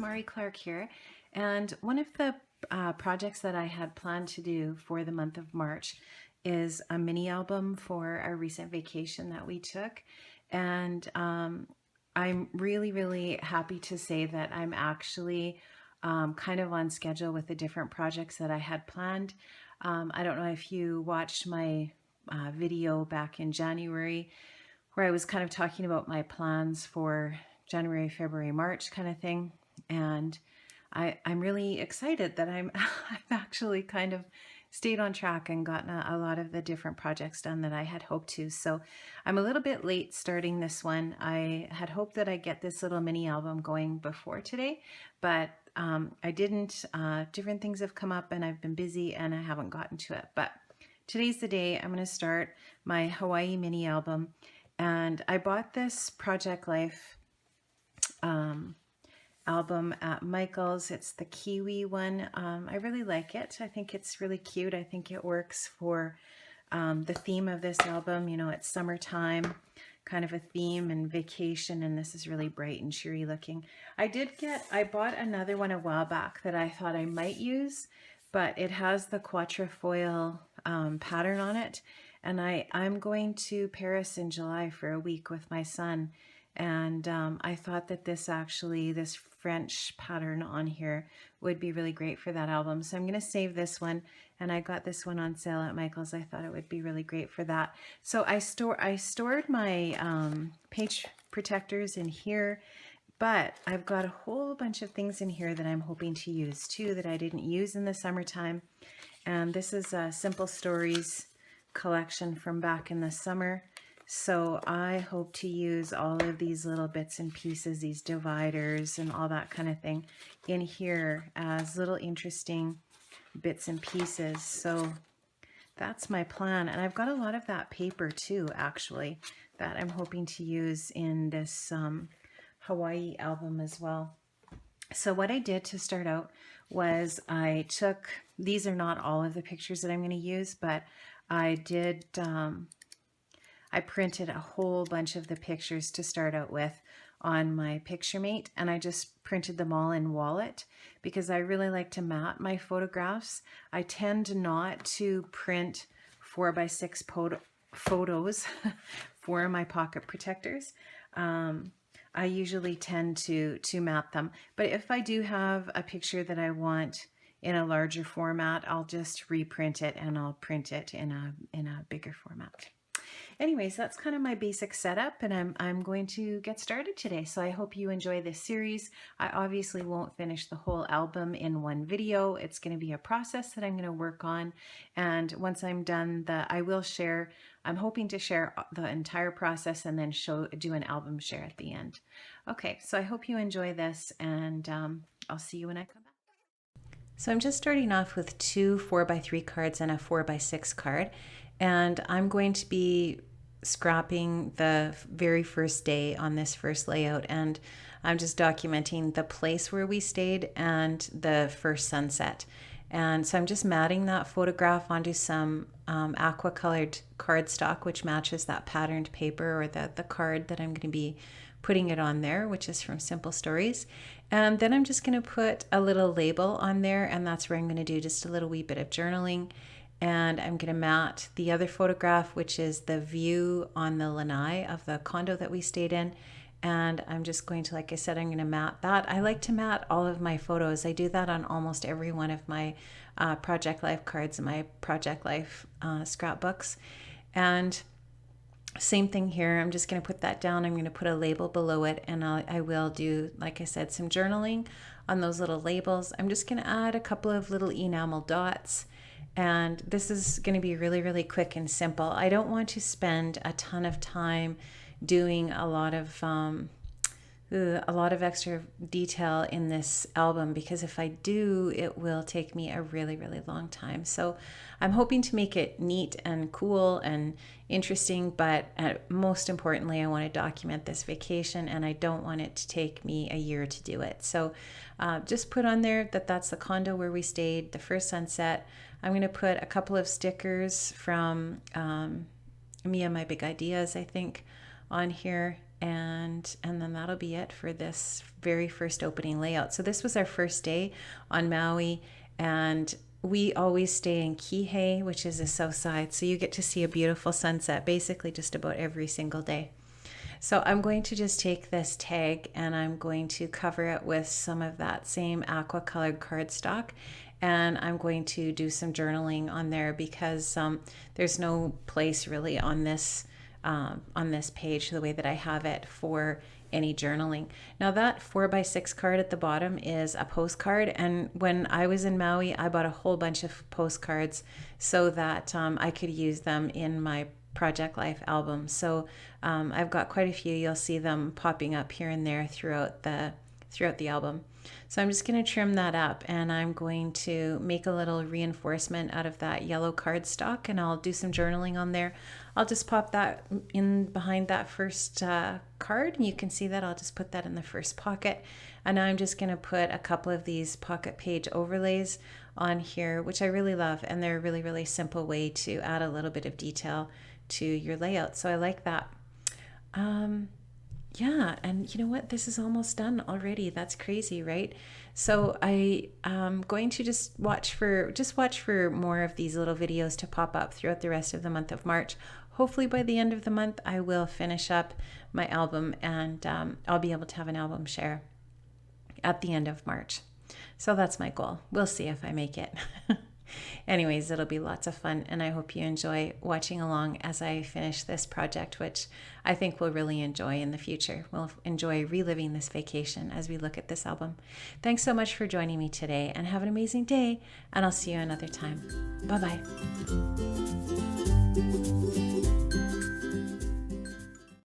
Mari Clark here, and one of the projects that I had planned to do for the month of March is a mini album for a recent vacation that we took. And I'm really happy to say that I'm actually kind of on schedule with the different projects that I had planned. I don't know if you watched my video back in January where I was kind of talking about my plans for January, February, March kind of thing. And I'm really excited that I've actually kind of stayed on track and gotten a lot of the different projects done that I had hoped to. So I'm a little bit late starting this one. I had hoped that I'd get this little mini album going before today, but I didn't. Different things have come up and I've been busy and I haven't gotten to it. But today's the day I'm going to start my Hawaii mini album. And I bought this Project Life album at Michael's. It's the Kiwi one. I really like it. I think it's really cute. I think it works for the theme of this album. You know, it's summertime kind of a theme and vacation, and this is really bright and cheery looking. I bought another one a while back that I thought I might use, but it has the quatrefoil pattern on it. And I'm going to Paris in July for a week with my son. And I thought that this French pattern on here would be really great for that album. So I'm going to save this one. And I got this one on sale at Michael's. I thought it would be really great for that. So I stored my page protectors in here. But I've got a whole bunch of things in here that I'm hoping to use too that I didn't use in the summertime. And this is a Simple Stories collection from back in the summer. So I hope to use all of these little bits and pieces, these dividers and all that kind of thing in here as little interesting bits and pieces. So that's my plan. And I've got a lot of that paper too, actually, that I'm hoping to use in this Hawaii album as well. So what I did to start out was these are not all of the pictures that I'm going to use, but I printed a whole bunch of the pictures to start out with on my Picturemate, and I just printed them all in Wallet because I really like to mat my photographs. I tend not to print 4x6 photos for my pocket protectors. I usually tend to mat them, but if I do have a picture that I want in a larger format, I'll just reprint it and I'll print it in a bigger format. Anyways, that's kind of my basic setup, and I'm going to get started today. So I hope you enjoy this series. I obviously won't finish the whole album in one video. It's going to be a process that I'm going to work on, and once I'm done, I'm hoping to share the entire process and then do an album share at the end. Okay, so I hope you enjoy this, and I'll see you when I come back. So I'm just starting off with two 4x3 cards and a 4x6 card, and I'm going to be scrapping the very first day on this first layout, and I'm just documenting the place where we stayed and the first sunset. And so I'm just matting that photograph onto some aqua colored cardstock, which matches that patterned paper or the card that I'm going to be putting it on there, which is from Simple Stories. And then I'm just going to put a little label on there, and that's where I'm going to do just a little wee bit of journaling. And I'm going to mat the other photograph, which is the view on the lanai of the condo that we stayed in. And I'm just going to, like I said, I'm going to mat that. I like to mat all of my photos. I do that on almost every one of my Project Life cards and my Project Life scrapbooks. And same thing here. I'm just going to put that down. I'm going to put a label below it, and I will do, like I said, some journaling on those little labels. I'm just going to add a couple of little enamel dots. And this is going to be really quick and simple. I don't want to spend a ton of time doing a lot of extra detail in this album, because if I do, it will take me a really long time. So I'm hoping to make it neat and cool and interesting, but most importantly, I want to document this vacation, and I don't want it to take me a year to do it. So just put on there that that's the condo where we stayed, the first sunset. I'm going to put a couple of stickers from Me and My Big Ideas, I think, on here, and then that'll be it for this very first opening layout. So this was our first day on Maui, and we always stay in Kihei, which is the south side, so you get to see a beautiful sunset basically just about every single day. So I'm going to just take this tag and I'm going to cover it with some of that same aqua colored cardstock, and I'm going to do some journaling on there because there's no place really on this page, the way that I have it, for any journaling. Now that 4x6 card at the bottom is a postcard, and when I was in Maui I bought a whole bunch of postcards so that I could use them in my Project Life album. So I've got quite a few. You'll see them popping up here and there throughout the album. So I'm just going to trim that up, and I'm going to make a little reinforcement out of that yellow cardstock, and I'll do some journaling on there. I'll just pop that in behind that first card, and you can see that I'll just put that in the first pocket. And now I'm just going to put a couple of these pocket page overlays on here, which I really love, and they're a really, really simple way to add a little bit of detail to your layout. So I like that. Yeah, and you know what? This is almost done already. That's crazy, right? So I am going to just watch for more of these little videos to pop up throughout the rest of the month of March. Hopefully by the end of the month, I will finish up my album, and I'll be able to have an album share at the end of March. So that's my goal. We'll see if I make it. Anyways, it'll be lots of fun, and I hope you enjoy watching along as I finish this project, which I think we'll really enjoy in the future. We'll enjoy reliving this vacation as we look at this album. Thanks so much for joining me today, and have an amazing day, and I'll see you another time. Bye-bye.